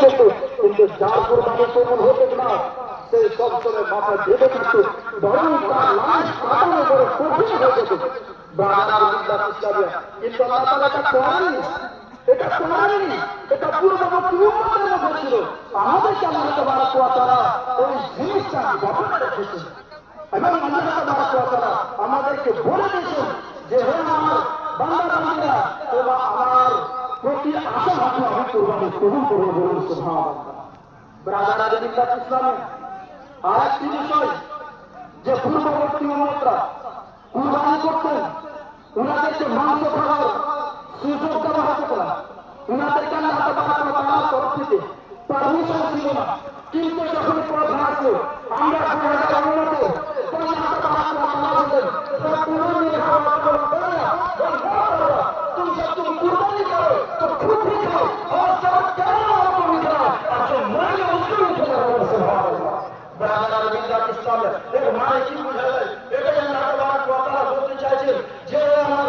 করতো, কিন্তু যার কোরবানি কবুল হতো না সেই সব সময় মাথা ভেবে থাকতো, বরং তার লাশ কাটানো বড় কঠিন হয়ে যেত। ব্রাদার বিল্লাহ ইসলামিয়া, কিন্তু আল্লাহ তাআলা এটা করেননি, এটা করেননি, এটা পূর্ববর্তী উম্মতের মধ্যে ছিল। আমাদেরকে আল্লাহ তাবারক ওয়া তাআলা ওই জিনিসটা গোপনে রেখেছেন এবং আল্লাহ তাবারক ওয়া তাআলা আমাদেরকে বলে দিয়েছেন যে হে আমার বান্দা বান্দীরা, তোমরা আমার প্রতি আশা রাখো, আমি কোরবানি কবুল করবো, বলুন সুবহানাল্লাহ। ব্রাদার বিল্লাহ ইসলামিয়া, আরেকটি বিষয় যে পূর্ববর্তী উম্মতরা কুরবানি করতেন, উনাদেরকে মাংস খাওয়ার সুযোগ দেওয়া হতো না, উনাদেরকে আল্লাহ তাবারক ওয়া তাআলার তরফ থেকে পারমিশন ছিল না। কিন্তু যখন প্রথা আছে, আমরা কুরবানির উম্মতে আল্লাহ তাবারক ওয়া তাআলা বলেন, কুরবানি খাওয়া করবে না, তুমি কুরবানি করো তো খুশি খাও, আর সব কেন তুমি খাও, আর যে মনে মুসলিম খেলা সুবহানাল্লাহ। ব্রাদার বিল্লাহ ইসলামিয়া, এর মানে কি বুঝায়? এটাই আল্লাহ তাবারক ওয়া তাআলা বলতে চাইছেন যে আমার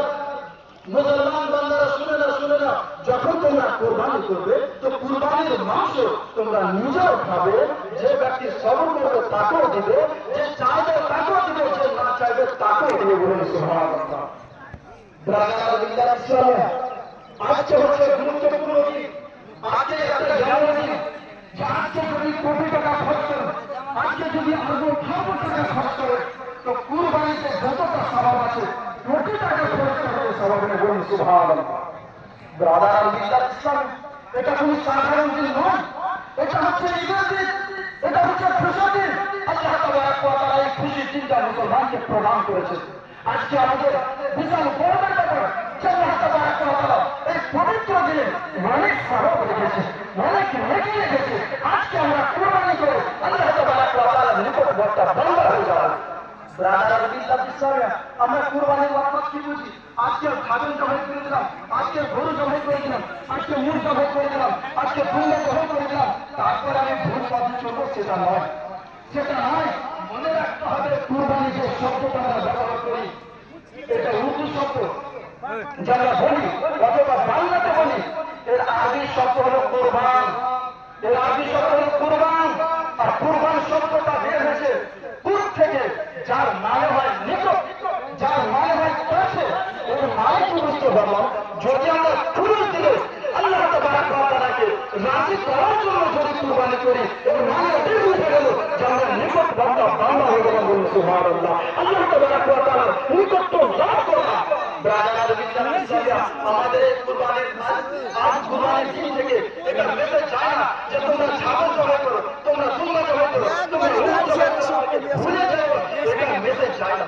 মুসলমান বান্দারা শুনে না, যখন তোমরা কোরবানি করবে তো কুরবানির মাংস তোমরা নিজেও খাবে, যে ব্যক্তি সবর করবে তাকেও দিবে, যে চাইবে তাকেও দিবে, যে না চাইবে তাকেও দিবে, বলুন সুবহানাল্লাহ। ব্রাদার বিল্লাহ ইসলামিয়া, আজকে হচ্ছে গুরুত্বপূর্ণ দিন, আজকে একটা জানার দিন যে আজকে যদি কোটি টাকা খরচ করেন, আজকে যদি আরো খাবো টাকা খরচ করেন, তো কুরবানিতে যতটা স্বভাব আছে কোটি টাকা খরচ করতে স্বভাব নেই, বলুন সুবহানাল্লাহ। ব্রাদার বিল্লাহ ইসলাম, এটা কোনো সাধারণ দিন নয়, এটা হচ্ছে ঈদের দিন, এটা হচ্ছে খুশির দিন। আল্লাহ তাবারক ওয়া তাআলা এই খুশির দিনটা মুসলমানকে প্রদান করেছেন। আজকে আমাদের বিশাল গর্বের ব্যাপার যে আল্লাহ তাবারক ওয়া তাআলা এই পবিত্র দিনে অনেক স্বভাব রেখেছে, অনেক নেকি রেখেছে। আজকে আমরা কুরবানি করে আল্লাহ তাবারক ওয়া তাআলার নিকটবর্তী বান্দা হয়ে যাব। ব্রাদার বিল্লাহ ইসলামিয়া, আমরা কুরবানির অর্থ কি বুঝি? আজকে ছাগল জবাই করে দিলাম, আজকে গরু জবাই করে দিলাম, আজকে মুখ জবাই করে দিলাম, আজকে দুম্বা জবাই করে দিলাম, তারপরে আমি ভুল পথ চলবো, সেটা নয়, সেটা নয়। মনে রাখতে হবে কুরবানি যে শব্দটা আমরা ব্যবহার করি, এটা উর্দু শব্দ যারা বলি অথবা বাংলাতে বলি, এর আরবি শব্দ হলো কোরবান, এর আরবি শব্দ হলো কোরবান। আর কোরবান শব্দটা বের হয়েছে কুর থেকে, যার মানে হয় নিকট, যার মানে হয় কাছে। এর মানে কি বুঝতে পারলাম? যদি আমরা খুরুজ দিলে আল্লাহ তাবারক ওয়া তাআলাকে রাজি করার জন্য যদি কুরবানি করি, এর মানে এটাই বুঝে গেল যে আমরা নিকটবর্তী বান্দা হয়ে গেলাম, বলুন সুবহানাল্লাহ। আল্লাহ তাবারক ওয়া তাআলার নিকটত্ব লাভ করলাম। ব্রাদার বিল্লাহ ইসলামিয়া, আমাদের এই কুরবানির আজ কুরবানির দিন থেকে এটা মেসেজ যায় না যে তোমরা ছাগল জবাই করো, তোমরা দুম্বা জবাই করো, তোমরা উট জবাই করো, ভুলে যাও, এটা মেসেজ যায় না।